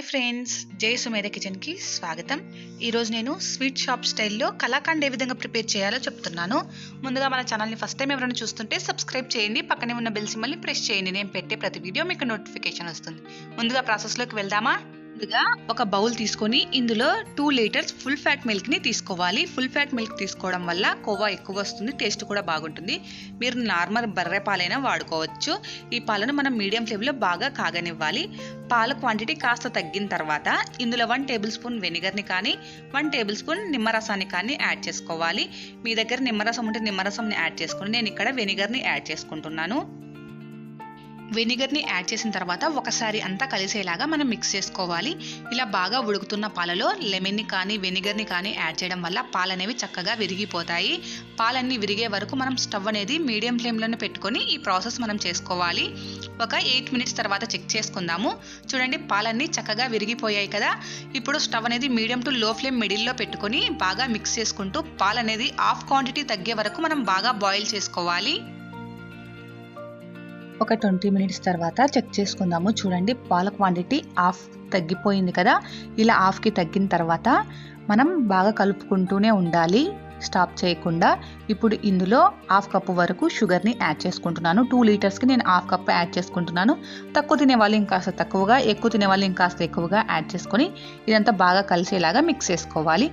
Friends, జై Sumedha kitchen కి స్వాగతం. ఈ రోజు నేను స్వీట్ షాప్ స్టైల్లో కలాకండ్ ఏ విధంగా ప్రిపేర్ చేయాలో చెప్తున్నాను. ముందుగా మన ఛానల్ ని ఫస్ట్ టైం ఎవరైనా చూస్తుంటే సబ్స్క్రైబ్ చేయండి, పక్కనే ఉన్న బెల్ సింబల్ ని ప్రెస్ చేయండి. నేను పెట్టే ప్రతి వీడియో మీకు నోటిఫికేషన్ వస్తుంది. ముందుగా ప్రాసెస్ లోకి వెళ్దామా? ముందుగా ఒక బౌల్ తీసుకొని ఇందులో 2 లీటర్స్ ఫుల్ ఫ్యాట్ మిల్క్ ని తీసుకోవాలి. ఫుల్ ఫ్యాట్ మిల్క్ తీసుకోవడం వల్ల కోవా ఎక్కువ వస్తుంది, టేస్ట్ కూడా బాగుంటుంది. మీరు నార్మల్ బర్రె పాలైనా వాడుకోవచ్చు. ఈ పాలను మనం మీడియం ఫ్లేమ్ లో బాగా కాగనివ్వాలి. పాల క్వాంటిటీ కాస్త తగ్గిన తర్వాత ఇందులో 1 టేబుల్ స్పూన్ వెనిగర్ ని కానీ 1 టేబుల్ స్పూన్ నిమ్మరసాన్ని కానీ యాడ్ చేసుకోవాలి. మీ దగ్గర నిమ్మరసం ఉంటే నిమ్మరసంని యాడ్ చేసుకుని నేను ఇక్కడ వెనిగర్ ని యాడ్ చేసుకుంటున్నాను. వెనిగర్ని యాడ్ చేసిన తర్వాత ఒకసారి అంతా కలిసేలాగా మనం మిక్స్ చేసుకోవాలి. ఇలా బాగా ఉడుకుతున్న పాలలో లెమన్ని కానీ వెనిగర్ని కానీ యాడ్ చేయడం వల్ల పాలు అనేవి చక్కగా విరిగిపోతాయి. పాలన్నీ విరిగే వరకు మనం స్టవ్ అనేది మీడియం ఫ్లేమ్లోనే పెట్టుకొని ఈ ప్రాసెస్ మనం చేసుకోవాలి. ఒక 8 మినిట్స్ తర్వాత చెక్ చేసుకుందాము. చూడండి, పాలన్నీ చక్కగా విరిగిపోయాయి కదా. ఇప్పుడు స్టవ్ అనేది మీడియం టు లో ఫ్లేమ్ మిడిల్లో పెట్టుకొని బాగా మిక్స్ చేసుకుంటూ పాలు అనేది హాఫ్ క్వాంటిటీ తగ్గే వరకు మనం బాగా బాయిల్ చేసుకోవాలి. ఒక 20 మినిట్స్ తర్వాత చెక్ చేసుకుందాము. చూడండి, పాల క్వాంటిటీ హాఫ్ తగ్గిపోయింది కదా. ఇలా హాఫ్కి తగ్గిన తర్వాత మనం బాగా కలుపుకుంటూనే ఉండాలి, స్టాప్ చేయకుండా. ఇప్పుడు ఇందులో హాఫ్ కప్పు వరకు షుగర్ని యాడ్ చేసుకుంటున్నాను. 2 లీటర్స్కి నేను హాఫ్ కప్ యాడ్ చేసుకుంటున్నాను. తక్కువ తినే వాళ్ళు ఇంకాస్త తక్కువగా, ఎక్కువ తినే వాళ్ళు ఇంకాస్త ఎక్కువగా యాడ్ చేసుకొని ఇదంతా బాగా కలిసేలాగా మిక్స్ చేసుకోవాలి.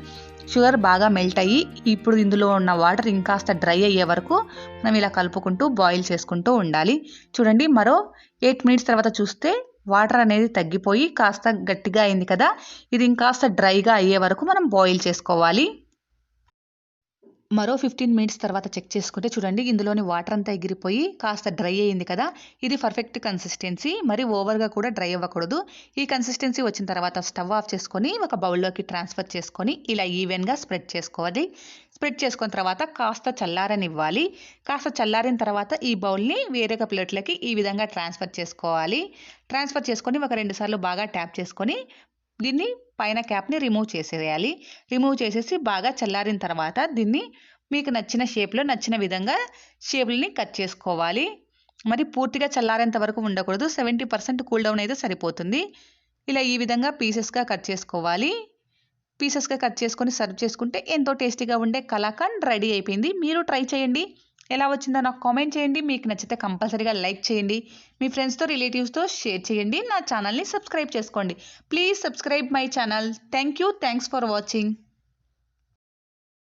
షుగర్ బాగా మెల్ట్ అయ్యి ఇప్పుడు ఇందులో ఉన్న వాటర్ ఇంకాస్త డ్రై అయ్యే వరకు మనం ఇలా కలుపుకుంటూ బాయిల్ చేసుకుంటూ ఉండాలి. చూడండి, మరో 8 మినిట్స్ తర్వాత చూస్తే వాటర్ అనేది తగ్గిపోయి కాస్త గట్టిగా అయింది కదా. ఇది ఇంకాస్త డ్రైగా అయ్యే వరకు మనం బాయిల్ చేసుకోవాలి. మరో 15 మినిట్స్ తర్వాత చెక్ చేసుకుంటే చూడండి, ఇందులోని వాటర్ అంతా ఎగిరిపోయి కాస్త డ్రై అయ్యింది కదా. ఇది పర్ఫెక్ట్ కన్సిస్టెన్సీ, మరి ఓవర్గా కూడా డ్రై అవ్వకూడదు. ఈ కన్సిస్టెన్సీ వచ్చిన తర్వాత స్టవ్ ఆఫ్ చేసుకొని ఒక బౌల్లోకి ట్రాన్స్ఫర్ చేసుకొని ఇలా ఈవెన్గా స్ప్రెడ్ చేసుకోవాలి. స్ప్రెడ్ చేసుకున్న తర్వాత కాస్త చల్లారనివ్వాలి. కాస్త చల్లారిన తర్వాత ఈ బౌల్ని వేరొక ప్లేట్లోకి ఈ విధంగా ట్రాన్స్ఫర్ చేసుకోవాలి. ట్రాన్స్ఫర్ చేసుకొని ఒక 2 సార్లు బాగా ట్యాప్ చేసుకొని దీన్ని పైన క్యాప్ని రిమూవ్ చేసేయాలి. రిమూవ్ చేసేసి బాగా చల్లారిన తర్వాత దీన్ని మీకు నచ్చిన షేప్లో నచ్చిన విధంగా షేపుల్ని కట్ చేసుకోవాలి. మరి పూర్తిగా చల్లారేంత వరకు ఉండకూడదు, 70% కూల్ డౌన్ అయితే సరిపోతుంది. ఇలా ఈ విధంగా పీసెస్గా కట్ చేసుకోవాలి. పీసెస్గా కట్ చేసుకొని సర్వ్ చేసుకుంటే ఎంతో టేస్టీగా ఉండే కలాకండ్ రెడీ అయిపోయింది. మీరు ట్రై చేయండి. ఎలా వచ్చిందో నాకు కామెంట్ చేయండి. మీకు నచ్చితే కంపల్సరీగా లైక్ చేయండి. మీ ఫ్రెండ్స్తో రిలేటివ్స్తో షేర్ చేయండి. నా ఛానల్ని సబ్స్క్రైబ్ చేసుకోండి. Please subscribe my channel. Thank you. Thanks for watching.